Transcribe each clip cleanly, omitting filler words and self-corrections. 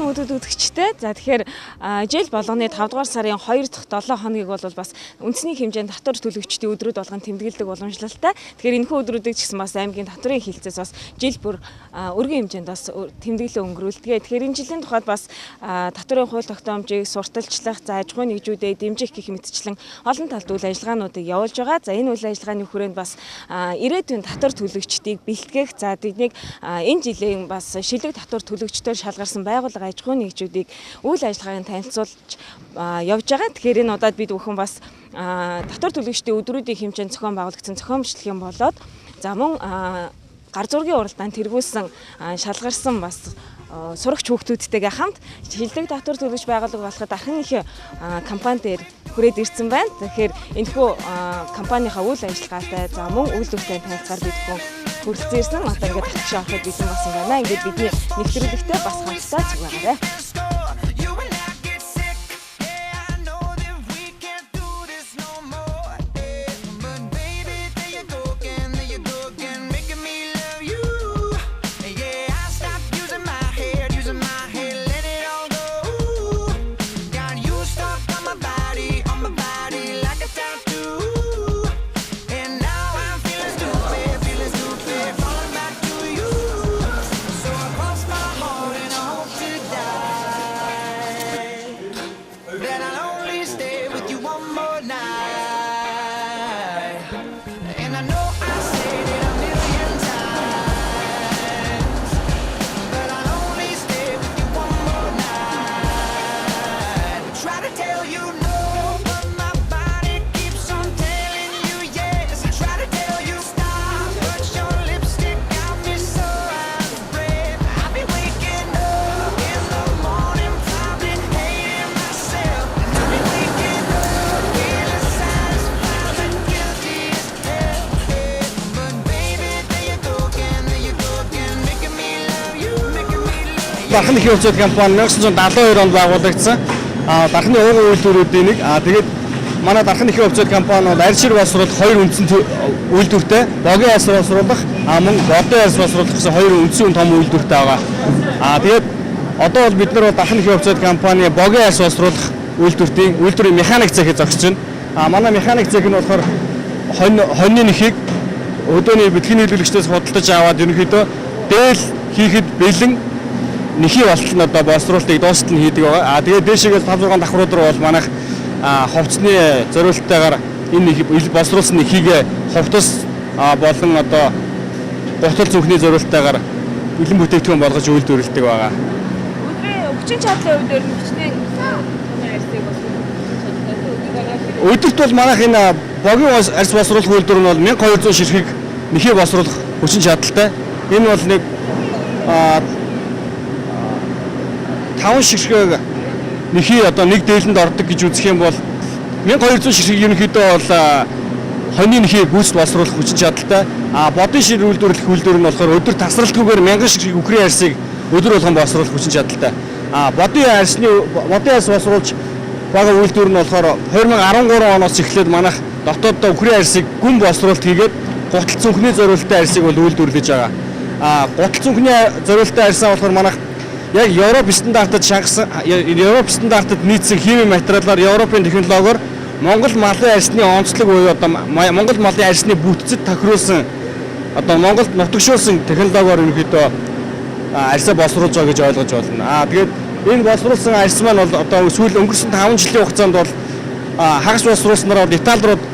үүдүүд үзэгчтэй. За тэгэхээр жил болгоны 5 дугаар сарын 2 дахь 7 хоногийг бол бас үндэсний хэмжээнд татвар төлөгчдийн өдрүүд болгон тэмдэглэдэг уламжлалтай. Тэгэхээр энэхүү өдрүүдийг ч гэсэн бас аймгийн татварын хилцээс бас жил бүр өргөн хэмжээнд бас тэмдэглэл өнгөрүүлдэг. Тэгэхээр энэ жилийн тухайд бас татварын хууль тогтоомжийг сурталчлах, за аж ахуйн нэгжүүдэд дэмжих гэх мэтчлэн олон талд үйл ажиллагаануудыг явуулж байгаа. За энэ үйл ажиллагааны хүрээнд бас ирээдүйн татвар төлөгчдийг бэлтгэх, за тэднийг энэ жилийн бас шилэг татвар төлөгчдөөр шалгарсан байгууллага аж ахуйн нэгжүүдийг үйл ажиллагааг танилцуулж явж байгаа. Тэгэхээр энэ удаад бид бүхэн бас татвар төлөгчдийн өдрүүдийн хэмжээнд зохион байгуулагдсан зохион бичлэгийн болоод за мөн гар зургийн уралдаанд тэргүүлсэн шалгарсан бас сурагч хүүхдүүдтэйгээ хамт шилдэг татвар төлөгч байгууллага болоход дахин их компани дээр хүрээд ирсэн байна. Тэгэхээр энэхүү компанийнхаа үйл ажиллагаатай за мөн үйлдвэртэй танилцахаар бид бүхэн хүрэлцэн ирсэн. Одоо ингээд татгшаа авахд бэлэн болсон байна. Ингээд бидний нэвтрүүлэгтээ бас хамтдаа зүгээрээ. Дархны их хувьцаат компани 1972 онд байгуулагдсан. Дархны ууган үйлдвэрүүдийн нэг. Тэгээд манай Дархны их хувьцаат компани бол арьс шир боловсруулах хоёр үндсэн үйлдвэртэй, богийн арьс боловсруулах, мөн бодын арьс боловсруулах гэсэн хоёр үндсэн том үйлдвэртэй байгаа. Тэгээд одоо бол бид нар бол Дархны их хувьцаат компани богийн арьс боловсруулах үйлдвэрийн механик цехыг зогсож байна. Манай механик цех нь болохоор хоньны нэхийг өдөөний бэлгийн нийлүүлэгчдээс худалдаж аваад ерөнхийдөө дээл хийхэд бэлэн нэхий болтол нь одоо боловсруулалтыг дуустал нь хийдэг байгаа. Тэгээд дээшээгээл 5-6 давхруудаар бол манайх хувцсны зориулттайгаар энэ боловсруулсан нэхийг хувцас болон одоо гутал зүнхний зориулттайгаар бэлэн бүтээгдэхүүн болгож үйлдвэрлэдэг байгаа. Өдрийн өвчин чадлын хувьд ер нь хичнээн арьсыг боловсруулах өдөрт бол манайх энэ богийн арьс боловсруулах үйлдвэр нь бол 1200 ширхэг нэхий боловсруулах хүчин чадалтай. Энэ бол нэг 5 ширхэг нэхий одоо нэг дээлэнд ордог гэж үзэх юм бол 1200 ширхэг ерөнхийдөө бол хоньны нэхий гүйцэд боловсруулах хүчин чадалтай. Бодын шир үйлдвэрлэх үйлдвэр нь болохоор өдөр тасралтгүйгээр 1000 ширхэг үхрийн арьсыг өдөр болгон боловсруулах хүчин чадалтай. Бодын арьс боловсруулж байгаа үйлдвэр нь болохоор 2013 оноос эхлээд манайх дотооддоо үхрийн арьсыг гүн боловсруулалт хийгээд гутал цүнхний зориулалттай арьсыг бол үйлдвэрлэж байгаа. Гутал цүнхний зориулалттай арьсаа болохоор манайх яг Европ стандартад нийцсэн химийн материалаар Европын технологиор Монгол малын арьсны онцлог буюу одоо Монгол малын арьсны бүтцэд тохируулсан одоо Монголд нутагшуулсан технологиор ерөнхийдөө арьсаа боловсруулж байгаа гэж ойлгож байна. Тэгээд энэ боловсруулсан арьс маань бол одоо сүүл өнгөрсөн 5 жилийн хугацаанд бол хагас боловсруулснараа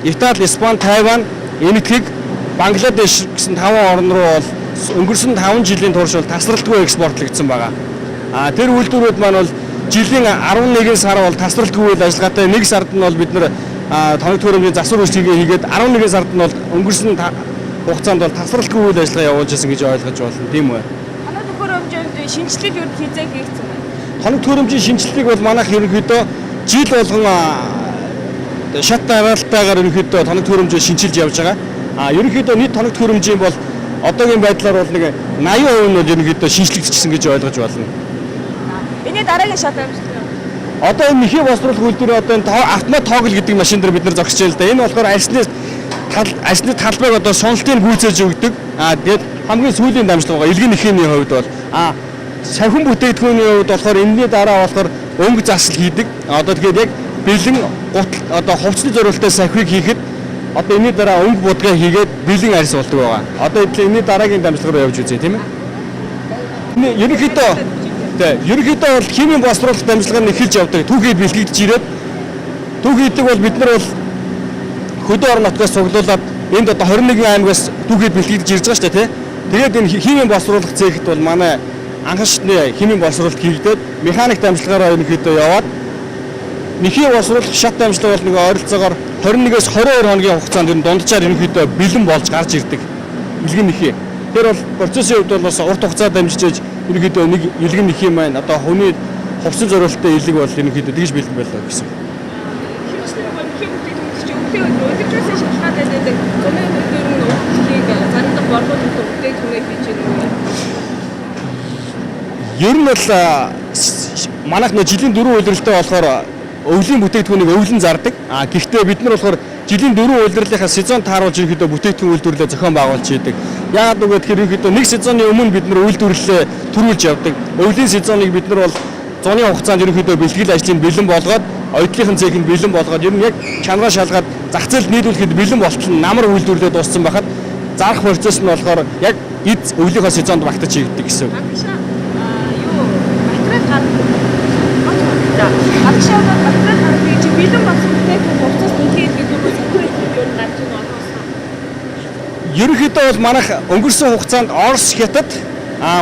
Итали, Испани, Тайван, Энэтхэг, Бангладеш гэсэн 5 орн руу бол өнгөрсөн 5 жилийн турш бол тасралтгүй экспортлогдсон байгаа. Тэр үйлдвэрүүд маань бол жилийн 11 сар бол тасралтгүй үйл ажиллагаатай, 1 сард нь бол бид нэр тоног төхөөрөмжийн засвар үйлчилгээ хийгээд 11 сард нь бол өнгөрсөн хугацаанд бол тасралтгүй үйл ажиллагаа явуулж байсан гэж ойлгож байна. Тийм үү? Тоног төхөөрөмжөнд шинжилгээ юу хийцээ хийгдсэн байна? Тоног төхөөрөмжийн шинжилгээг бол манайх ерөнхийдөө жил болгон шат дараалтайгаар ерөнхийдөө тоног төхөөрөмжөө шинжилж явж байгаа. Ерөнхийдөө нийт тоног төхөөрөмжийн бол одоогийн байдлаар бол нэг 80% нь бол ерөнхийдөө шинжлэгдчихсэн гэж ойлгож байна. Эний дараагийн шат амжилт. Одоо энэ нэхий боловсруулах үйлдвэрийн одоо энэ автомат тоглол гэдэг машин дээр бид нар зогсож байна л да. Энэ болохоор арьсны талбайг одоо сонолтыг гүйцээж өгдөг. Тэгээд хамгийн сүүлийн дамжлага байгаа элгийн нэхийний хувьд бол савхин бүтээгдэхүүний хувьд болохоор энэний дараа болохоор өнгө засал хийдэг. Одоо тэгээд яг бэлэн гутал одоо хувцсны зориулалттай сахихыг хийхэд одоо энэний дараа өнгө будгаа хийгээд бэлэн арьс болдог байгаа. Одоо энэний дараагийн дамжлагаар явж үзье тийм ээ. Ерөнхийдөө бол химийн боловсруулалт дамжлагаар эхэлж явдаг. Түүхийд бэлтгэж ирээд түүхийдэг бол бид нар бол хөдөө орон нутгаас цуглуулад энд одоо 21 аймагаас түүхийд бэлтгэж ирж байгаа шүү дээ тий. Тэгээд энэ химийн боловсруулалт цэгт бол манай анхны химийн боловсруулалт хийгдээд механик дамжлагаараа ерөнхийдөө яваад нэхийн боловсруулах шат дамжлага бол нэг ойролцоогоор 21-с 22 хоногийн хугацаанд энэ дунджаар ерөнхийдөө бэлэн болж гарч ирдэг. Илгэн нэхий. Тэр бол процессын хувьд бол бас урт хугацаанд дамжиж ерөнхийдөө нэг илгэн нэхий маань одоо хүний хувцас зориулалттай илэг бол ерөнхийдөө тэгж бэлэн байлаа гэсэн. Хэмжлэг бол нэхий бүтээгдэхүүн чинь өдөржөөсөө шалтгаалаад байдаг. Зуны өдөр нь өвчлийг заримдаа борлуулалт бүтээгдэхүүнээ хийж байгаа. Ер нь бол манайх нөө жилийн 4 үйлрэлтэй болохоор өвлийн бүтээгдэхүүнийг өвлөн зардаг. Гэхдээ бид нар болохоор жилийн 4 үйлрэлийнхаа сезон тааруулж ерөнхийдөө бүтээгдэхүүн үйлдвэрлэлээ зохион байгуулж идэг. Яагаад гэвэл тэгэхээр ерөнхийдөө нэг сезоны өмнө бид нар үйлдвэрлэлээ төрүүлж явдаг. Өвлийн сезоныг бид нар бол зуны хугацаанд ерөнхийдөө бэлтгэл ажлыг бэлэн болгоод оюутлын цэгийг бэлэн болгоод ер нь яг чанараа шалгаад зах зээлд нийлүүлэхэд бэлэн болтол нь намар үйлдвэрлэлээ дууссан байхад зарах процесс нь болохоор яг эд өвлийнхөө сезонд багтаж хийгддэг гэсэн. Агшаадад материал харагдаж чи бэлэн болсон бүтээгдэхүүн хувцас бүтээл гэдэг нь зөвхөн юу гарч ийн болохоос. Ерөнхийдөө бол манайх өнгөрсөн хугацаанд Орос, Хятад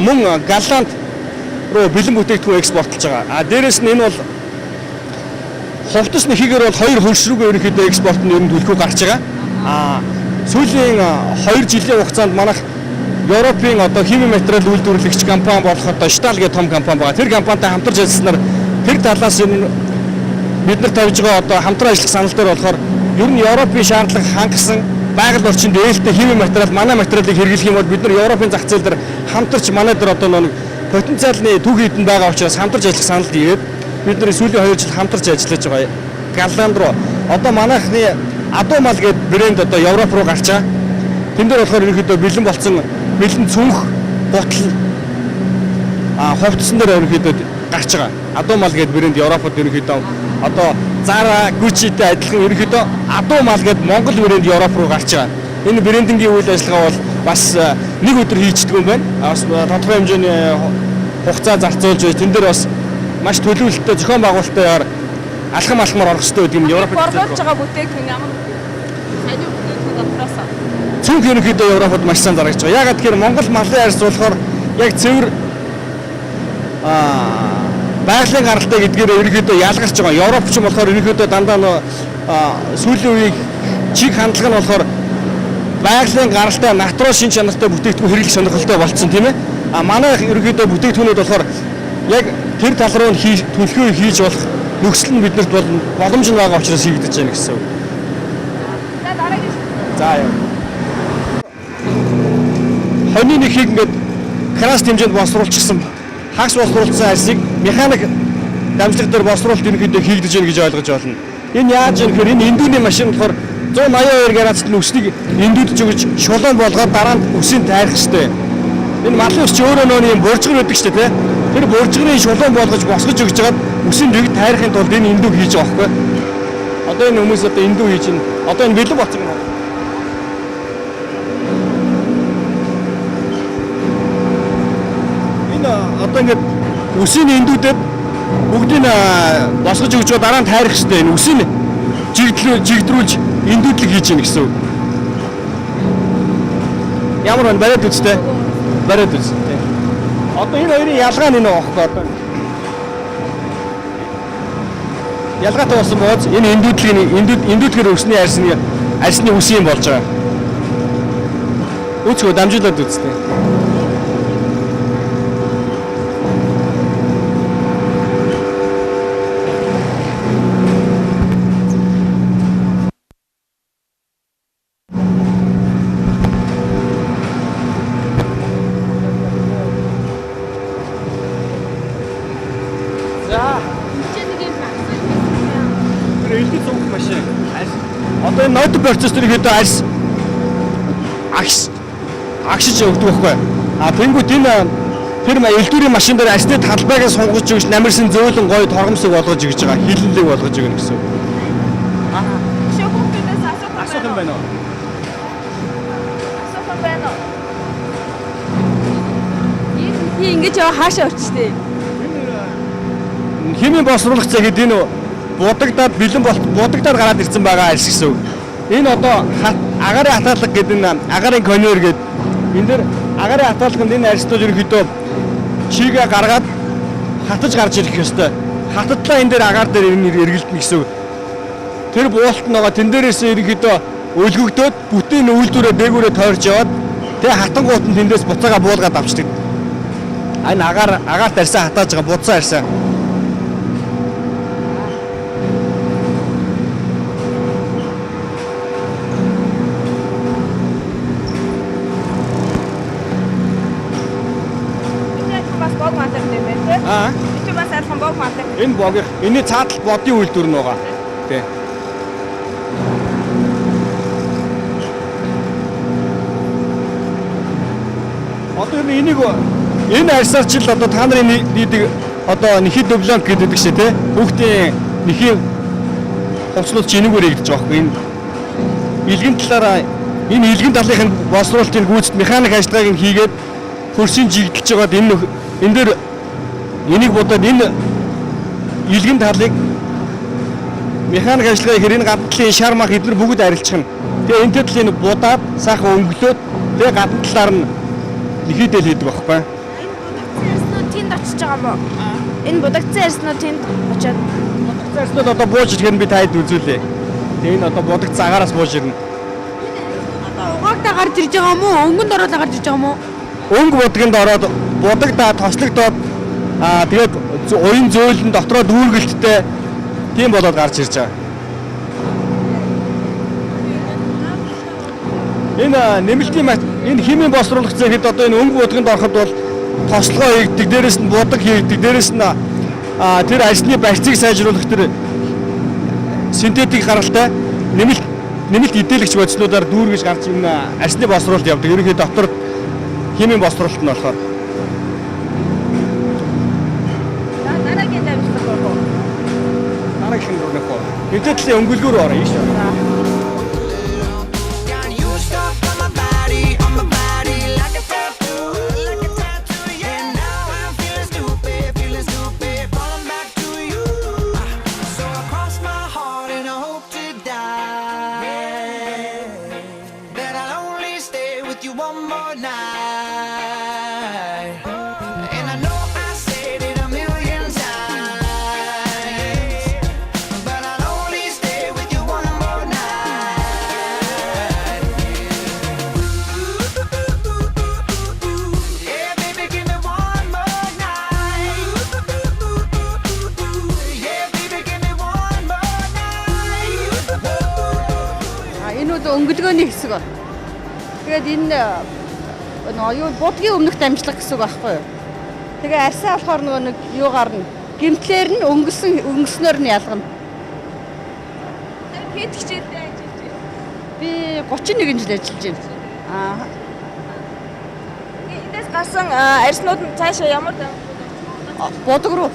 мөн Голланд руу бэлэн бүтээгдэхүүн экспортлж байгаа. Дээрээс нь энэ бол хувцас нэхийгээр бол 2 хөрш рүүгээ ерөнхийдөө экспорт нь ер нь төлхөө гарч байгаа. Сүүлийн 2 жилийн хугацаанд манайх Европын одоо химийн материал үйлдвэрлэгч компани болох одоо Штал гэх том компани байгаа. Тэр компанитай хамтарч ажилласнаар тэр талаас нь бид нар тавьж байгаа одоо хамтран ажиллах санал дээр болохоор ер нь Европын шаардлага хангасан байгаль орчинд ээлтэй химийн материал манай материалыг хэрэглэх юм бол бид нар Европын зах зээл дээр хамтарч манай дээр одоо нэг потенциалны түүхийд нь байгаа учраас хамтарч ажиллах санал дийгээд бид нар сүүлийн 2 жил хамтарч ажиллаж байгаа. Голланд руу одоо манайхны Адуу мал гэдэг брэнд одоо Европ руу гарч байгаа. Тэн дээр болохоор ерөнхийдөө бэлэн болсон бэлэн цүнх гутал хувцсан дээр ерөнхийдөө гарч байгаа. Адуу мал гэдэг брэнд Европод ерөнхийдөө одоо Zara, Gucci-тэй адилхан ерөнхийдөө Адуу мал гэдэг Монгол брэнд Европ руу гарч байгаа. Энэ брэндингийн үйл ажиллагаа бол бас нэг өдөр хийждэг юм байна. Бас тодорхой хэмжээний хугацаа зарцуулж байна. Тэн дээр бас маш төлөвлөлттэй зохион байгуулалтаар алхам алхмаар орох хэрэгтэй гэдэг нь Европод борлуулж байгаа бүтээгдэхүүн ямар сайн бүтээгдэхүүн дотроос цүнх ерөнхийдөө Европод маш сайн зарагдж байгаа. Ягаад гэхээр Монгол малын арьс болохоор яг цэвэр байгалийн гаралтай гэдгээр ерөнхийдөө ялгарч байгаа. Европч юм болохоор ерөнхийдөө дандаа сүүлийн үеийн чиг хандлага нь болохоор байгалийн гаралтай натурал шин чанартай бүтээгдэхүүн хэрэглэх сонирхолтой болцсон тийм ээ. Манай ерөнхийдөө бүтээгдэхүүнүүд болохоор яг тэр тал руу төлхөө хийж болох нөхцөл нь биднэрт боломж нь байгаа учраас хийгдэж байна гэсэн үг. За дараагийн. За яа. Хоньны нэхийг ингээд краст хэмжээнд боловсруулчихсан хагас боловсруулсан арьсыг механик дамжлага дээр боловсруулалт ерөнхийдөө хийгдэж байна гэж ойлгож байна. Энэ яаж юм гэхээр энэ эндүүний машин болохоор 182 градусд үснийг эндүүдж өгч шулуун болгоод дараа нь үсийг тайрах хэрэгтэй. Энэ малын ус чи өөрөө нөө юм буржгар байдаг шүү дээ. Тэр буржгарын шулуун болгож босгож өгч жагаад үсийн дэг тайрахын тулд энэ эндүү хийж байгаа байхгүй. Одоо энэ хүмүүс одоо эндүү хийж байна. Одоо энэ бэлэн болсон юм. Энэ одоо ингээд үсийн эндүүдэд бүгдийг босгож өгч дараа нь тайрах хэрэгтэй. Энэ үсийг жигдрүүлж эндүүдлэг хийж яах гэсэн үг. Ямар байна бариад үзтээ. Бариад үз. Одоо энэ хоёрын ялгаа нь энэ байхгүй одоо. Ялгаатай болсон бооз энэ эндүүдлэгээр өсний арьсны үс юм болж байгаа. Үцгөө дамжуулаад үзтээ. Одоо энэ ноут процесс дээр хэд арьс агшиж өгдөг байхгүй. Тэнгүүд энэ Тэр элдвэрийн машин дээр арсны талбайгаа сунгаж өгч намирсан зөөлөн гоё торгомсог болгож өгч байгаа. Хилэлэг болгож өгнө гэсэн. Чи хүүхдүүдээс асуух юм байна уу? Асуух байна уу? Ингэж яваа хаашаа очтээ. Химийн босруулах цагт энэ будагдаад бэлэн болт будагдаад гараад ирсэн байгаа арс гэсэн. Энэ одоо агарын хатаалга гэдэг энэ агарын конвейер гэдэг энэ дэр агарын хатаалганд энэ арстууд ерөнхийдөө чигээ гаргаад хатаж гарч ирэх ёстой. Хатадлаа энэ дээр агаар дээр эргэлдэнэ гэсэн. Тэр буулт нь байгаа тэн дээрээс ерөнхийдөө өлгөгдөөд бүтэн үйлдвэрээ дээгүүрээ тойрж яваад тэгээ хатангууд нь тэндээс буцаага буулгаад авчдаг. Энэ агаарт арьсаа хатааж байгаа будсан арьсаа. Чи бас алхан бог мантаг. Энэ богих энэний цаатал бодийн үйлдвэр нь байгаа. Тэ. Одоо энэ арьсаар ч л одоо та нарын нийдэг одоо нэхий дублант гэдэг шиг тий. Хүүхдийн нэхий хувцлууд ч энэгээр нэгдэж байгаа байхгүй. Энэ илгэн талаараа энэ илгэн талын боловсруулалтын гүйцэд механик ажиллагааг нь хийгээд хөрсийн жигдэлж байгаад энэ дээр энийг бодоод энэ илгэн талыг механик ажиллагаа хэрэг гадна талын шар мах эдгээр бүгд арилжчихна. Тэгээ энэ талын будаад сайхан өнгөлөөд тэгээ гадна талаар нь нэхийдэл хийдэг байхгүй. Тэнд очиж байгаа мó. Энэ будагдсан арьснууд тэнд очиод будагдсан арьснууд одоо бууж ирэхээр би таад үзүүлээ. Тэгээ энэ одоо будагдсан агаараас бууж ирнэ. Одоо угаагдаа гарч ирж байгаа мó? Өнгөнд ороод гарч ирж байгаа мó? Өнгө будагт ороод будагдаа тослогдоод тэгээд уян зөөлөн дотроо дүүргэлттэй тийм болоод гарч ирж байгаа. Энэ нэмэлтийн энэ химийн босруулах зэрэгт одоо энэ өнгө будагт ороход бол тослогоо хийгдэг, дээрэс нь будаг хийгдэг, дээрэс нь тэр арьсны барьцыг сайжруулах тэр синтетик гаралтай нэмэлт идэлэгч бодиснуудаар дүүргэж гарч энэ арьсны босруулалт явдаг. Ерөнхийдөө дотор химийн босруулалт нь болохоор дараагийн дамжлага болов. Дараагийн руу нөхөө. Хэдэтлийн өнгөлгөөр ороо ийш. Өнгөлгөөний хэсэг байна. Тэгээд энэ юу будгийн өмнөх дамжлага гэсэн үг байхгүй юу? Тэгээ арьсаа болохоор нэг юу гарна. Гимтлэр нь өнгөснөөр нь ялгана. Хэд хичээлдээ ажиллаж байна? Би 31 жил ажиллаж байна. Эндээс гарсан арьснууд нь цаашаа ямар будаг руу.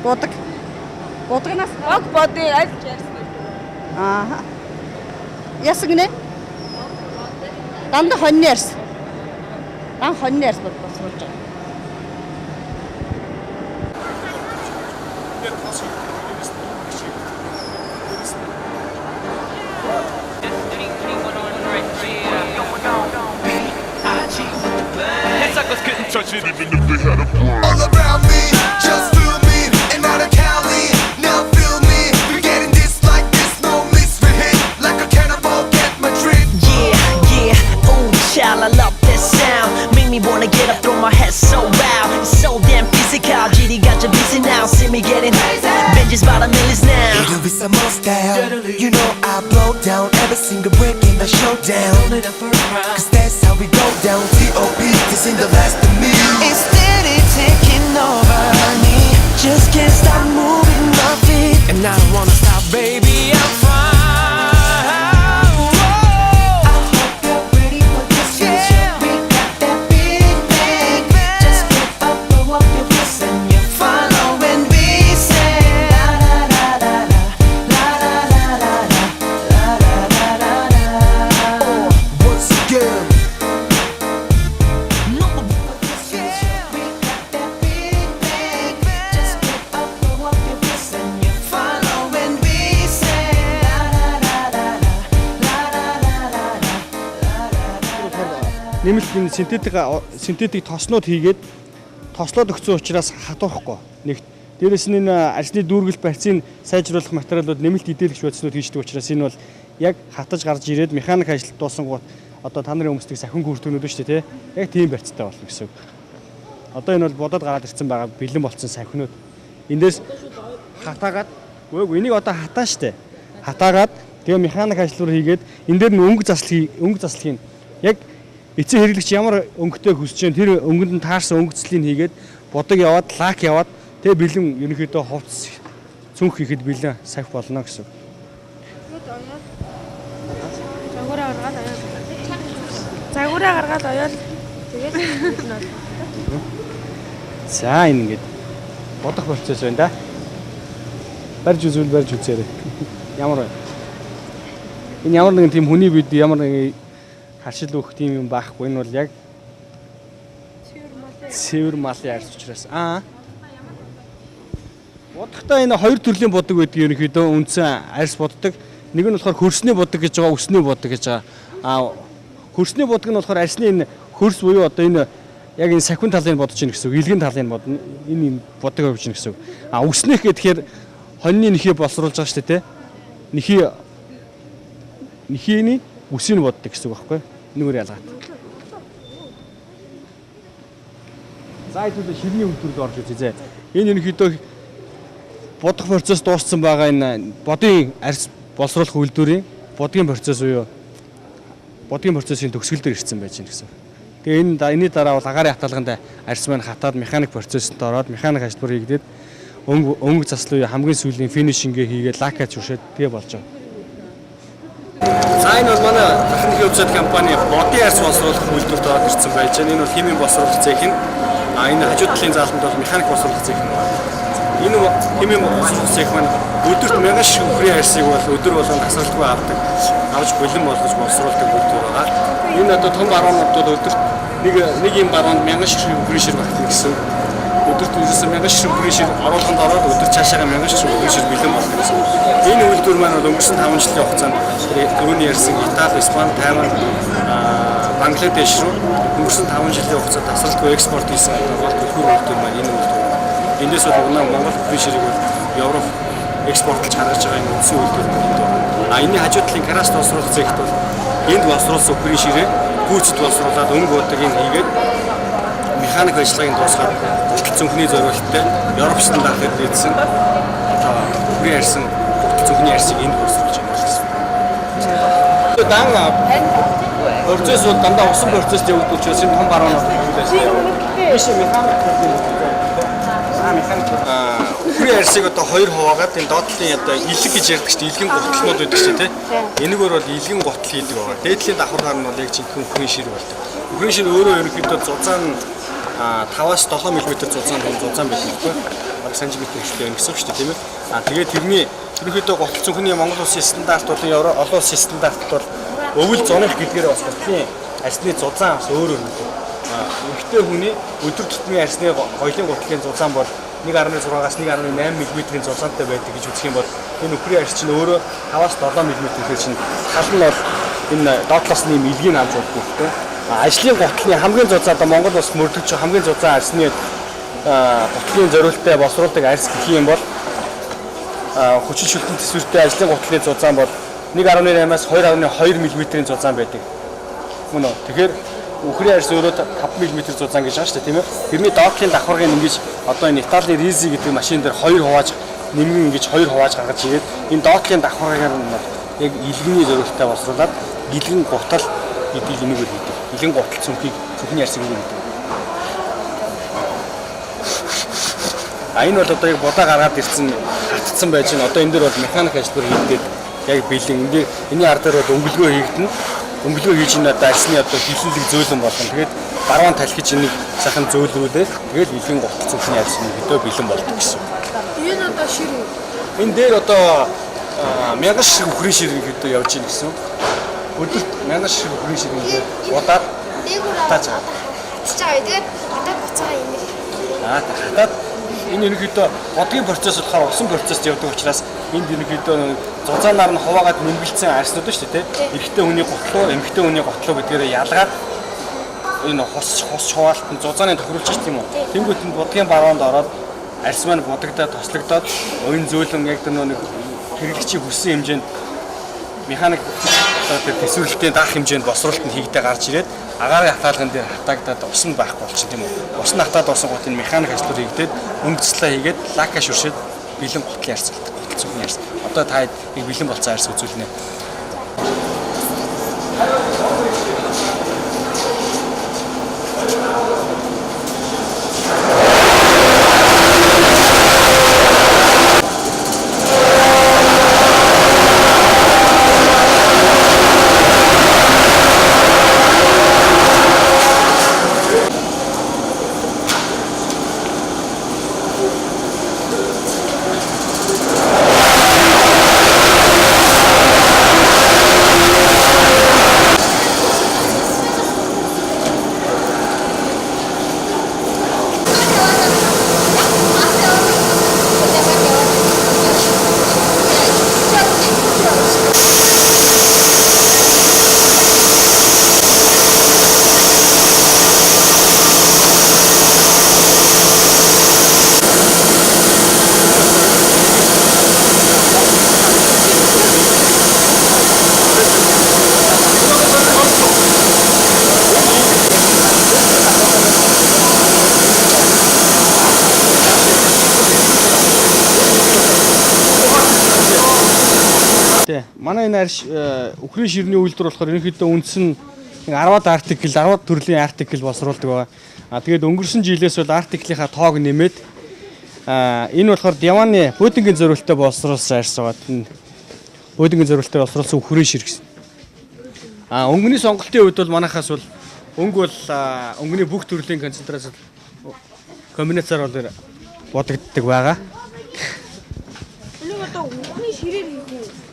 Будагнаас бог бодын аль арьснууд? Ясаг нэ? Дандаа хоньны арьс. Хоньны арьс босруулж байгаа. All around me, just feel me, and out of Cali, now feel me. We're getting this like this, no misfit, like a cannibal, get my drip. Yeah, ooh, child, I love that sound. Make me wanna get up, throw my head so loud. It's so damn physical, GD got you busy now. See me getting Benji's by the millions now. It'll be some more style, you know I blow down every single break in the showdown. Cause that's how we go down, T.O.P. This ain't the last of me. It's steady taking over me. Just can't stop moving my feet. And I don't wanna stop, baby, I'm fine. We got that big bang, just get up, нэмэлт энэ синтетик тоснууд хийгээд тослоод өгсөн учраас хатуурахгүй. Нэгт дээрээс нь энэ ажлын дүүргэл барьцыг сайжруулах материалууд нэмэлт эдэлэгч бодиснууд хийждэг учраас энэ бол яг хатаж гарч ирээд механик ажилт дуусангууд одоо та нарын өмсдөг сахин гүртгнүүд шүү дээ, тий. Яг тийм барьцтай болно гэсэн үг. Одоо энэ бол бодоод гараад ирсэн байгаа бэлэн болсон сахинууд. Эндээс хатаагаад үгүй энийг одоо хатаа штэ. Хатаагаад тэгээ механик ажлууд хийгээд энэ дээр нь өнгө заслахыг яг эцэг хэрэглэгч ямар өнгөтэй хүсэж байна тэр өнгөнд нь таарсан өнгө заслыг хийгээд бодог яваад лак яваад тэгээ бэлэн ерөнхийдөө хувцс цүнх хийхэд бэлэн сахи болно гэсэн. Загвараа гаргаад оёол. Тэгээд за энэ ингээд бодох процесс байна да. Барьж үзээрэй. Ямар вэ? Энэ ямар нэгэн тийм хүний бид ямар нэгэн харшил өгөх тийм юм байхгүй. Энэ бол яг цэвэр малын арьс учраас. Бодохдоо энэ хоёр төрлийн бодог байдаг ерөнхийдөө үндсэн арьс боддог. Нэг нь болохоор хөрсний бодог гэж байгаа, өсний бодог гэж байгаа. Хөрсний бодог нь болохоор арьсны энэ хөрс буюу одоо энэ яг энэ сахин талыг бодож ийн гэсэн үг. Илгэн талыг бодно. Энэ бодог явж ийн гэсэн үг. Өснөх гэхээр хоньны нэхий боловсруулж байгаа шүү дээ, тэ. Нэхийний үсийг боддог гэсэн үг байхгүй. Нүгээр ялгаад. За хэдүүлээ ширний өвдөрөд орж үзье. Энэ ерөнхийдөө бодох процесс дууссан байгаа энэ бодгийн арьс боловсруулах үйлдвэрийн бодгийн процесс буюу бодгийн процессын төгсгөл дээр ирсэн байж гэнэ гэсэн. Тэгээ энэний дараа бол агаарын хаталганд арьс маань хатаад механик процессд ороод механик ажлбар хийгдээд өнгө заслуу хамгийн сүүлийн финишингээ хийгээд лакаж үшээд тэгээ болж байгаа. За энэ бол манай техникийн өвчт компани бодгийн арьс боловсруулах үйлдвэрт ороод ирсэн байж байна. Энэ бол химийн боловсруулах цех нь. Энэ хажуу талын заалтанд бол механик боловсруулах цех нь байна. Энэ химийн боловсруулах цех маань өдөрт 1000 ширхэг үхрийн арьсыг бол өдөр болгон тасралтгүй авдаг. Авч бэлэн болгож боловсруулдаг үйлдвэр байгаа. Энэ одоо том баруунуудад өдөрт нэг юм баруунд 1000 ширхэг үхрийн шир багтана гэсэн. Өдөрт 1000 ширхэг үхрийн шир оруулаханд ороод өдөр цаашаага 1000 ширхэг үхрийн шир бэлэн болгох гэсэн. Энэ үйлдвэр маань бол өнгөрсөн 5 жилийн хугацаанд түрүүний ярьсан Итали, Испани, Тайван, Бангладеш руу өнгөрсөн 5 жилийн хугацаанд тасралтгүй экспорт хийсэн бол төлхөр үйлдвэр маань энэ үйлдвэр. Эндээс бол Монгол үхрийн ширийг бол Европ экспортлж гаргаж байгаа юм үндсэн үйлдвэр байна. Энэний хажуу талын караст боловсруулах цэгт бол энд боловсруулсан үхрийн ширээ гүйцэд боловсруулад өнгө удаагийн хийгээд механик ажиллагааг дуусгаад гутал цүнхний зориулалттай Европ стандартад дээдсэн үхрийн арьсан гутал цүнхний арьсыг энд боловсруулж байгаа гэсэн. Дан процесс бол дандаа усан процесс явагдаж учраас энэ том баруунууд биш механик үхрийн арьсыг одоо хоёр хуваагаад энэ доотлын одоо илэг гэж ярьдаг чинь илгэн гуталнууд байдаг чинь тий. Энэгээр бол илгэн гутал хийдэг байгаа. Дээдлийн давхаргаар нь бол яг жинхэнэ үхрийн шир болдог. Үхрийн шир өөрөө ерөнхийдөө зузаан 5-аас 7 мм зузаан байдаг байхгүй. Бараг сантиметр хүртэл байна гэсэн үг шүү дээ тийм ээ. Тэгээд тэрний ерөнхийдөө гутал цүнхний Монгол улсын стандарт болон олон улсын стандартд бол өвөл зуных гэдгээр бас гутлын арьсны зузаан бас өөр өөр байдаг. Эмэгтэй хүний өдөр тутмын арьсны хоёлын гутлын зузаан бол 1.6-аас 1.8 мм-ийн зузаантай байдаг гэж үзэх юм бол энэ үхрийн арьс чинь өөрөө 5-аас 7 мм гэхээр чинь тал нь бол энэ доотлоос нэм илгийг авч болдог гэхдээ ажлын гутлын хамгийн зузаан одоо Монгол улс мөрдөгч хамгийн зузаан арьсны гутлын зориулалттай боловсруулдаг арьс гэх юм бол хүчин шүлтэн төсвөртэй ажлын гутлын зузаан бол 1.8-аас 2.2 мм-ийн зузаан байдаг. Мөн үү? Тэгэхээр үхрийн арьс өөрөө 5 мм зузаан гэж байгаа шүү дээ тийм ээ. Тэрний доотлын давхаргыг ингэж одоо энэ Италийн Ризи гэдэг машин дээр хоёр хувааж нэмгэн ингэж хоёр хувааж гаргаж ирээд энэ доотлын давхаргаар нь яг илгэний зориулалттай боловсруулад илгэн гутал гэдэг юмыг хийдэг. Илгэн гутал цүнхний арьсыг хийдэг. Энэ бол одоо яг будаа гаргаад ирсэн хатцсан байж байна. Одоо энэ дээр бол механик ажиллагаа хийгдээд яг бэлэн. Энэний ар дээр бол өнгөлгөө хийгдэнэ. Өнгөлгөө хийж энэ одоо арьсны одоо хилэлэг зөөлөн болно. Тэгээд баруун талхиж энийг сайхан зөөлрүүлээд тэгээд илгэн гутал цүнхний арьсны хөдөө бэлэн болдог гэсэн. Энэ одоо шир үү? Энэ дээр одоо 1000 ширхэг үхрийн шир хөдөө явж ийн гэсэн. Өдөрт 1000 ширхэг үхрийн шир ингээд удаад тааж байгаа. Тэгээд одоо буцаага юм. Хатаад энэ ерөнхийдөө бодгийн процесс болохоор усан процессд явдаг учраас энд ерөнхийдөө зузаанаар нь хуваагаад нэмгэлцсэн арьснууд шүү дээ. Эрэгтэй хүний готлоо, эмэгтэй хүний готлоо гэдгээр ялгаад энэ хос чуваалтан зузааны тохируулж ич тийм үү. Тэнгүүт энэ будгийн баруунд ороод арьс маань будагдаад тослогдоод уян зөөлөн яг тэр нэг хэрэглэгчийн хүссэн хэмжээнд механик одоо төсвөрлөлтийн даах хэмжээнд босруулалт нь хийгдээ гарч ирээд агаарын хатаалган дээр хатагдаад ус нь байхгүй болчих тийм үү. Ус нь хатаад болсон гот энэ механик ажлууд хийгдээд өнгөцлөө хийгээд лака шүршээд бэлэн готлын арьс болдог. Зөвхөн арьс. Одоо та нэг бэлэн болцсон арьс үзүүлнэ. Манай энэ арьс Украин ширний үйлдвэр болохоор ерөнхийдөө үндс нь 10-аад артикл 10 төрлийн артикл боловсруулдаг байгаа. Тэгээд өнгөрсөн жилээс бол артиклийнхаа тоог нэмээд энэ болохоор Диваны бөөдингийн зориулалтад боловсруулсан арьс байгаа. Бөөдингийн зориулалтад боловсруулсан Украин шир гэсэн. Өнгөний сонголтын үед бол манайхаас бол өнгө бол өнгөний бүх төрлийн концентрац комбинацаар бол бодогддог байгаа.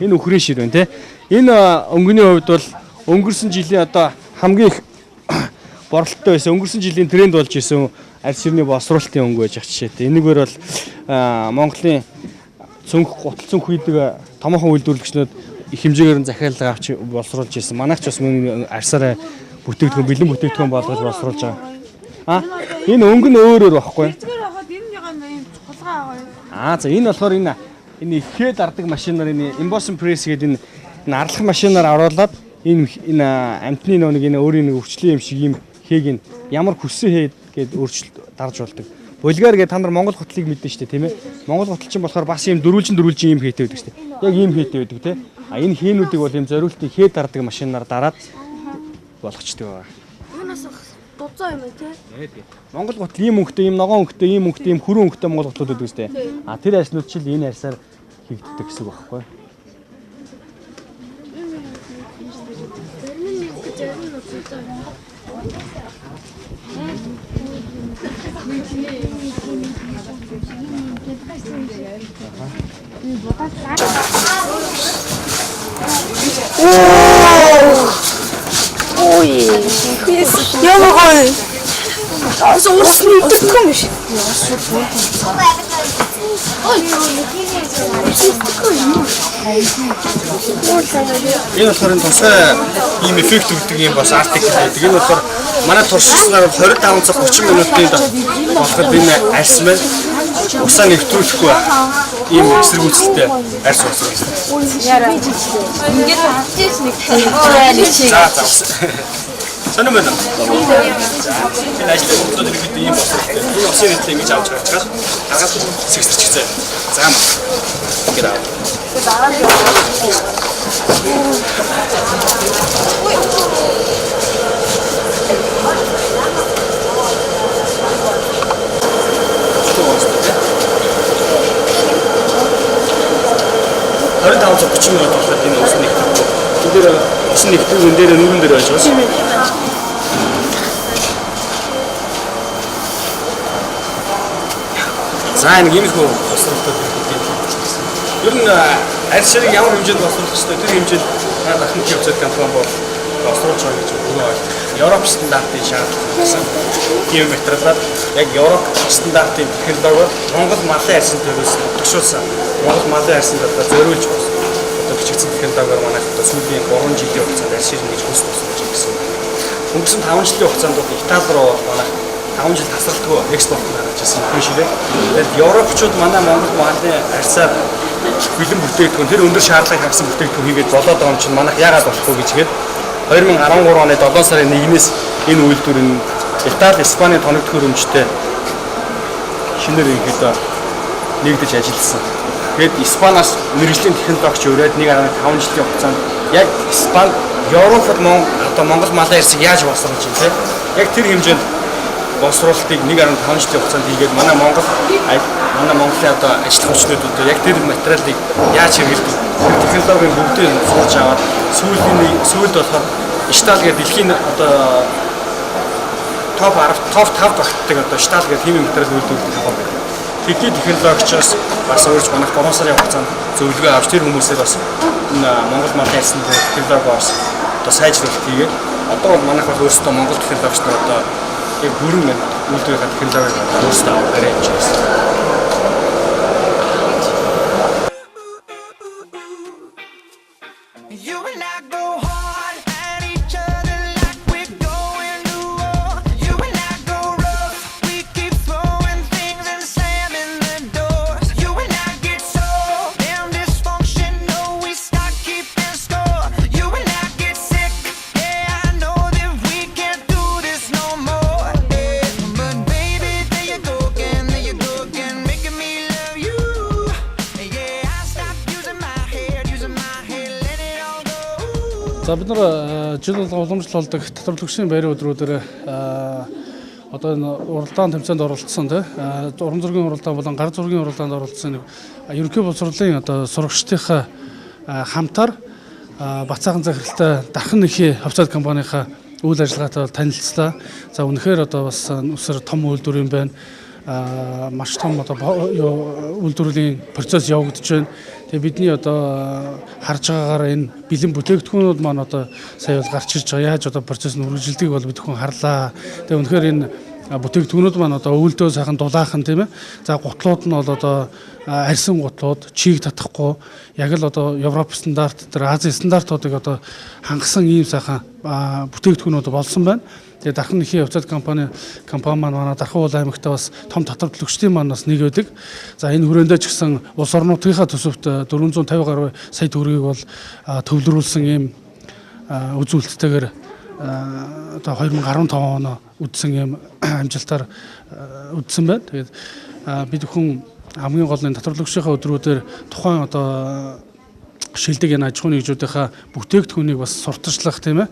Энэ Украин шир байна тий. Энэ өнгөний хувьд бол өнгөрсөн жилийн одоо хамгийн их борлолттой байсан. Өнгөрсөн жилийн тренд болж исэн арьс ширний боловсруулалтын өнгө байж жишээтэй. Энэгээр бол Монголын цүнх гутал цүнх хийдэг томоохон үйлдвэрлэгчнүүд их хэмжээгээр нь захиалга авч боловсруулж исэн. Манайх ч бас мөн арьсаараа бүтээгдэхүүн бэлэн бүтээгдэхүүн болгож боловсруулж байгаа. Энэ өнгө нь өөр байхгүй. Тэгэр хахад энэ юм хулгай байгаа юм. За энэ болохоор энэ ихэд ардаг машинаар энэ embossing press гэдэг энэ арлах машинаар оруулаад энэ амтны нэг энэ өөрийн нэг өвчлөлийн юм шиг юм хээг нь ямар хүссэн хээд гээд өөрчлөлт дарж болдог. Булгар гэдэг та нар Монгол гутлыг мэднэ шүү дээ тийм ээ. Монгол гуталчин болохоор бас юм дөрвөлжин юм хийтэй байдаг шүү дээ. Яг ийм хийтэй байдаг тийм. Энэ хээнүүдийг бол юм зориултыг хэд дардаг машинаар дараад болгочтой байгаа. Энэ бас дуцаа юм тий. Монгол гутал ийм өнгөтэй, ийм ногоон өнгөтэй, ийм өнгөтэй, ийм хүрэн өнгөтэй монгол гутлууд байдаг шүү дээ. Тэр арьснууд чил энэ арьсаар хийгддэг гэсэн үг байхгүй. Ой. Ямагай. Ус мэддэг юм шиг. Энэ болохоор тусгай ийм эффект өгдөг юм бас артикл байдаг. Энэ болохоор манай туршлагаар 25 цаг 30 минутын болоход энэ арьс маань усаа нэвтрүүлэхгүй ийм эсэргүүцэлтэй арьс боловсруулсан. Яараа. Ингээд хатчих нэг. За. Санаа байна. Энэ ажлын хөдөлгөөнд иргэд ийм боловсруулсан. Энэ усын нийтлэг ингэж авч гарчгаад дагаад сэгсэрчгцээ. За маа. Ингээд аа. Орой 30 минут болоод энэ ус нэгтгэв. Энэ дээр ус нэгтгэв энэ дээр нүрэн дээр байж байгаа. За энэ гимхүү босруулалтад хэрэгтэй. Ер нь арьс ширийг ямар хэмжээнд босруулах ёстой тэр хэмжээнд дахин хөвцөд компани бол босруулж байгаа гэж өөрөө Европ стандартын шаардлага гэсэн геометрлаар яг Европ стандартын технологиор Монгол малын арьсын төрөөс тушуулсан. Монгол малын арьсанд одоо зориулж одоо бичигдсэн технологиор манайх одоо сүүлийн 3 жилийн хугацаанд арьс ширнэ гэж хүс босруулж байгаа гэсэн. өнгөрсөн 5 жилийн хугацаанд Итали руу манай 5 жил тасралтгүй экспорт гаргаж ирсэн юм шиг. Тэгээд Европчууд манай Монгол малын харьцаар бэлэн бүтээгдэхүүн тэр өндөр шаардлагыг хангасан бүтээгдэхүүн хийгээд болоод байгаа юм чинь манайх яагаад болохгүй гэж гээд 2013 оны 7 сарын 1-ээс энэ үйлдвэр нь Итали, Испани тоног төхөөрөмжтэй шинээр ихэд нэгдэж ажилласан. Тэгээд Испаниас мэргэжлийн технологич өрөөд 1.5 жилийн хугацаанд яг Испани, Европод Монгол малын ирсийг яаж боловсруулж байна те? Яг тэр хэмжээнд боловсруулалтыг 1.5 жилийн хугацаанд хийгээд манай Монголын одоо ажил хүчнүүд одоо яг тэр материалыг яаж хэрэглэдэг тэр технологийн бүгдийг сурч аваад сүүлд болохоор Итали гэдэг дэлхийн одоо топ 5 багтдаг одоо Итали гэдэг химийн материал үйлдвэрлэдэг компани байдаг. Тэдний технологичоос бас өөрч манайх 3 сарын хугацаанд зөвлөгөө авч тэр хүмүүсээр бас Монгол малын ярьсан технологиос одоо сайжруулалт хийгээд одоо бол манайх бол өөрсдөө Монгол технологич нар одоо яг бүрэн үйлдвэрийн технологиг өөрсдөө аваад явж байна. За бид нар жил болго уламжлалдаг татвар түлхшийн байрын өдрүүдээр одоо энэ уралдаан тэмцээнд оролцсон уран зургийн уралдаан болон гар зургийн уралдаанд оролцсон ерөнхий боловсролын одоо сурагчдынхаа хамтаар Бацаахан захиралтай Дархан нэхий хувьцаат компанийнхаа үйл ажиллагаатай танилцлаа. За үнэхээр одоо бас өсөр том үйлдвэр юм байна. Маш том одоо үйлдвэрлэлийн процесс явагдаж байна. Тэгээ бидний одоо харж байгаагаар энэ бэлэн бүтээгдэхүүнүүд маань одоо сая бол гарч ирж байгаа. Яаж одоо процесс нь үргэлжилдэг бол бид хүн харлаа. Тэгээ үнэхээр энэ бүтээгдэхүүнүүд маань одоо өвөлдөө сайхан дулаахан тийм ээ. За гутлууд нь бол одоо арьсан гутлууд чийг татахгүй яг л одоо Европ стандарт тэр Азийн стандартуудыг одоо хангасан ийм сайхан бүтээгдэхүүнүүд болсон байна. Тэгээ Дархан нэхий хувьцаат компани маань манай Дархан уул аймагтаа бас том татвар төлөгчдийн маань бас нэг байдаг. За энэ хүрээндээ ч гэсэн улс орнуудынхаа төсөвт 450 гаруй сая төгрөгийг бол төвлөрүүлсэн ийм үзүүлэлттэйгээр одоо 2015 он үдсэн ийм амжилтаар үдсэн байна. Тэгээд бид бүхэн хамгийн гол нь татвар төлөгчдийнхаа өдрүүдээр тухайн одоо шилдэг энэ аж ахуйн нэгжүүдийнхаа бүтээгдэхүүнийг бас сурталчлах тийм ээ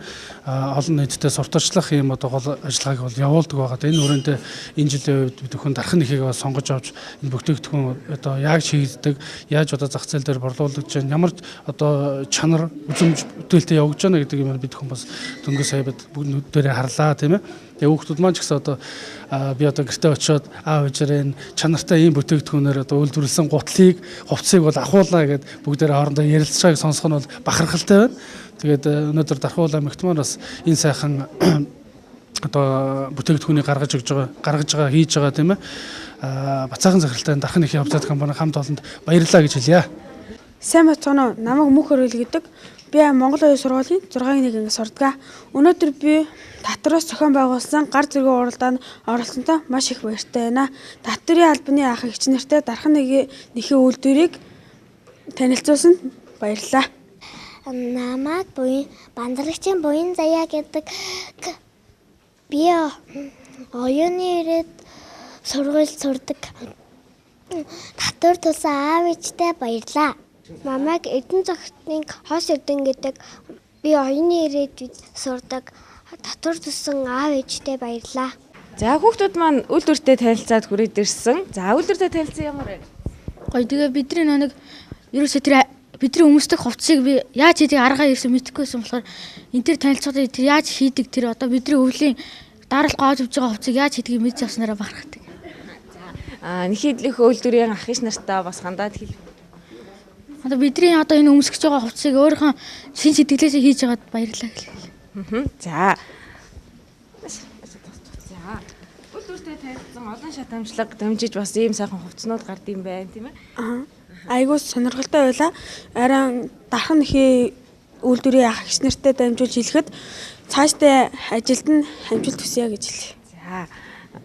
олон нийтэд сурталчлах юм одоо гол ажиллагааг бол явуулдаг байгаа. Энэ хүрээндээ энэ жилийн үед бид бүхэн Дархан нэхийг сонгож авч энэ бүтээгдэхүүн одоо яаж хийгддэг, яаж одоо зах зээл дээр борлуулагдж байна, ямар одоо чанар үзмж бүтээлтэй явагдаж байна гэдэг юм бид бүхэн бас дөнгөж сая бүгдээрээ харлаа тийм ээ. Тэгээ хүүхдүүд маань ч гэсэн одоо би одоо гэртээ очиод аав ээжээрээ чанартай ийм бүтээгдэхүүнээр одоо үйлдвэрлэсэн гутлыг, хувцсыг бол ахуулаа гэд бүгдээрээ хоорондоо ярилцж байгааг сонсох нь бол бахархалтай байна. Тэгээд өнөөдөр Дархан уул аймагт маань бас энэ сайхан одоо бүтээгдэхүүнийг гаргаж байгаа хийж байгаа тийм ээ. Бацаахан захиралтай Дархан нэхий хувьцаат компани хамт олонд баярлалаа гэж хэлье. Сайн бацаано намайг мөнх хөрөл гэдэг. Би Монгол Оюун сургуулийн 6-ны 1 ангиас сурдаг. Өнөөдөр би татвараас зохион байгуулсан гар зэргийн уралдаанд оролцсонтой маш их баяртай байна. Татварын албаны ах эгч нартай Дархан нэхий үйлдвэрийг танилцуулсанд баярлалаа. Намайг бандрагчийн буян заяа гэдэг. Би оюуны ирээд сургуульд сурдаг. Татвар төлсөн аав ээжтэй баярлалаа. Намайг Эрдэнэ цогтны хос Эрдэнэ гэдэг. Би оюуны ирээд сурдаг. Татвар төлсөн аав ээжтэй баярлалаа. За хүүхдүүд маань үйлдвэртэй танилцаад хүрээд ирсэн. За үйлдвэртэй танилцсан ямар вэ? Гоё. Тэгээ бидний нэг ерөөсөө тэр бидний өмсдөг хувцсыг би яаж хийдэг аргаа ирсэн мэдэхгүйсэн болохоор энэ төр танилцуулаад тэр яаж хийдэг тэр одоо бидний өвлийн дараалал гоож өгж байгаа хувцсыг яаж хийдгийг мэдж авснараа бахархдаг. За нэхий эдлийнхөө үйлдвэрийн ах иш нартаа бас хандаад хэл. Одоо бидний одоо энэ өмсгөж байгаа хувцсыг өөрийнхөө шин сэтгэлээсээ хийж байгаад баярлалаа гэлээ. За. Үйлдвэртэй танилцсан олон шат амжилт дамжиж бас ийм сайхан хувцснууд гардыг байна тийм ээ. Айгуу сонирхолтой байлаа. Арай Дархан нэхий үйлдвэрийн ах эгч нартай дамжуулж хэлэхэд цаашдаа ажилд нь амжилт хүсье гэж хэлье. За.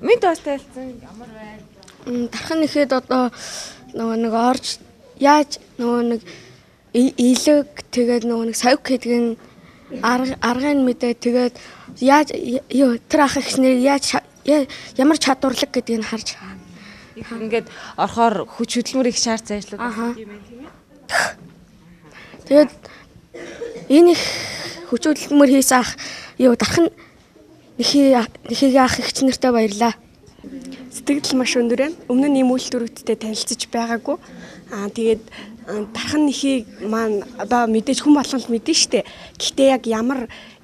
Мэд бас тайлцсан ямар байна? Дархан нэхэд одоо нөгөө нэг орж яаж нөгөө нэг илэг тэгээд нөгөө нэг савг гэдэг нь аргын мэдээ тэгээд яаж тэр ах ихснэр яаж ямар чадварлаг гэдгийг нь харж Их ингээд орохоор хүч хөдөлмөр их шаарц ажлууд байна тийм ээ. Тэгээд энэ их хүч хөдөлмөр хийсэн ах дархан нэхийг ах ихч нартай баярлаа. Сэтгэл маш өндөр байна. Өмнө нь ийм үйлдвэрүүдтэй танилцж байгаагүй. Тэгээд дархан нэхийг маань одоо мэдээж хүн болгонд мэдэн штэ. Гэхдээ яг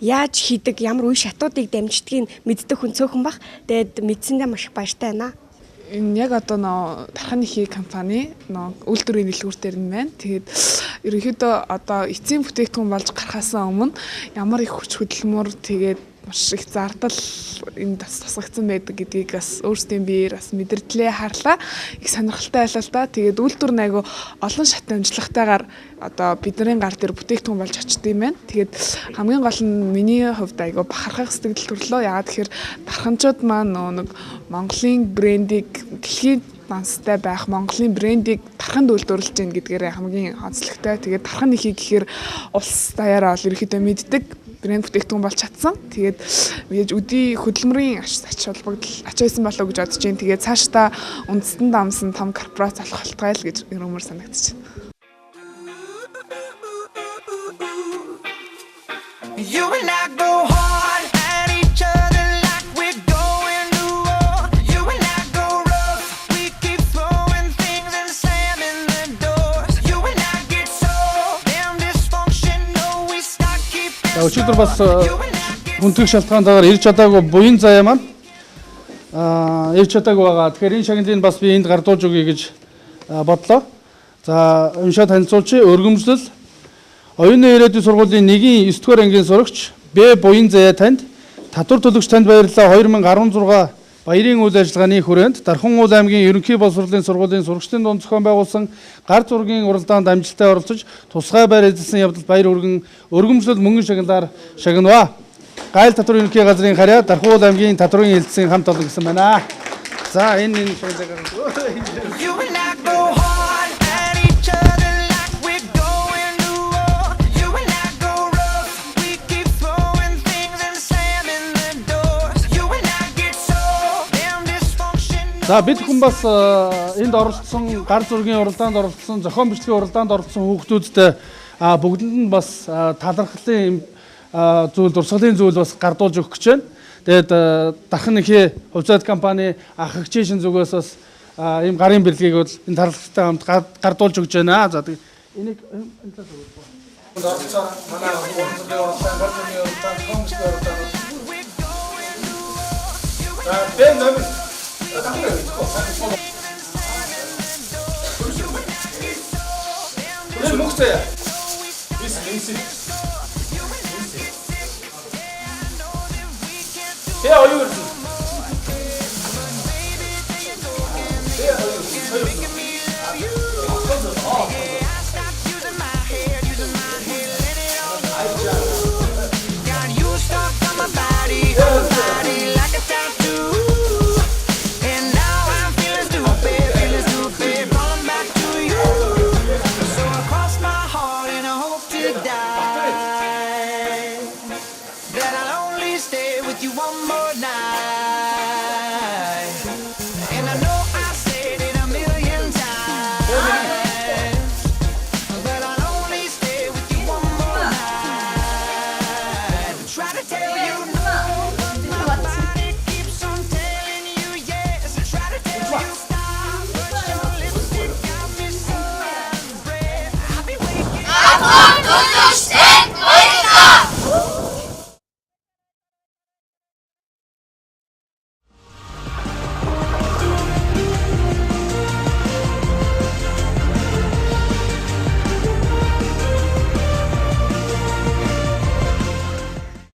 яаж хийдэг, ямар үе шатуудыг дамждгийг мэддэг хүн цөөхөн бах. Тэгээд мэдсэндээ маш их баяртай байна. Энэ яг одоо дархан нэхий компани үйлдвэрийн дэлгүүртэр нь байна. Тэгээд ерөнхийдөө одоо эцсийн бүтээгдэхүүн болж гарахаас өмнө ямар их хүч хөдөлмөр тэгээд маш их зардал энд тусгагдсан байдаг гэдгийг бас өөрсдийн биеэр бас мэдэрдлээ харлаа. Их сонирхолтой байлаа л да. Тэгээд үйлдвэр нь айгу олон шат амжилтлагтайгаар одоо бидний гар дээр бүтээгдэхүүн болж очд юм байна. Тэгээд хамгийн гол нь миний хувьд айгу бахархах сэтгэл төрлөө. Яагаад тэгэхээр дарханчууд маань нэг Монголын брендийг дэлхийн данстай байх Монголын брендийг дарханд үйлдвэрлэж гин гэдгээр хамгийн онцлогтой. Тэгээд дархан нэхий гэхээр улс даяараа бол ерөөхдөө мэддэг брэнд бүтээгдэхүүн болж чадсан. Тэгээд мэдээж өдий хөдөлмөрийн ач холбогдол ачаасан болоо гэж бодож байна. Тэгээд цаашдаа үндэстэн дамсан том корпорац болох болтгой л гэж өрөмөр санагдчих. You and I go hard at each other like we're going to war. You and I go rough, we keep throwing things and slamming the doors. You and I get so damn dysfunctional, we start keeping. Өчигдөр бас хүндрэх шалтгаантайгаар ирж чадаагүй буян заяа маань ирж чадаагүй байгаа. Тэгэхээр энэ шагналыг бас би энд гардуулж өгье гэж бодлоо. За уншаад танилцуулчих. Өргөмжлөл оюуны ирээдүйн сургуулийн 1-ийн 9-р ангийн сурагч Б буян заяа танд татвар төлөгч танд баярлалаа. 2016 баярын үйл ажиллагааны хүрээнд Дархан-Уул аймгийн ерөнхий боловсролын сургуулийн сурагчдын дунд зохион байгуулсан гар зургийн уралдаанд амжилттай оролцож тусгай байр эзэлсэн явдал баяр өргөмжлөл мөнгөн шагналаар шагнаваа. Гайл татвар ерөнхий газрын харьяа Дархан-Уул аймгийн татварын хэлтсийн хамт олон гэсэн байна. За энэ шагналыг You and I go hard at each other like we're going to war. You and I go rough, we keep throwing things and slamming the doors. You and I get so damn dysfunctional. За бид хүн бас энд оролцсон гар зургийн уралдаанд оролцсон, зохион бичлэгийн уралдаанд оролцсон хүүхдүүдтэй бүгдэнд нь бас талархлын зүйл, дурсгалын зүйл бас гардуулж өгөх гэж байна. Тэгээд дархан нэхий хувьцаат компани ах эгчийн зүгээс бас ийм гарын бэлгийг бол энэ тархалтай хамт гардуулж өгч байна. За тэгээд энийг энэ талаас өгөх. Оролцоо манай уралдааны уралдаан, гар зургийн уралдаан, коммунист уралдаан. За бэн номер Мухтая. Yeah, are you? That I'll only stay with you one more night.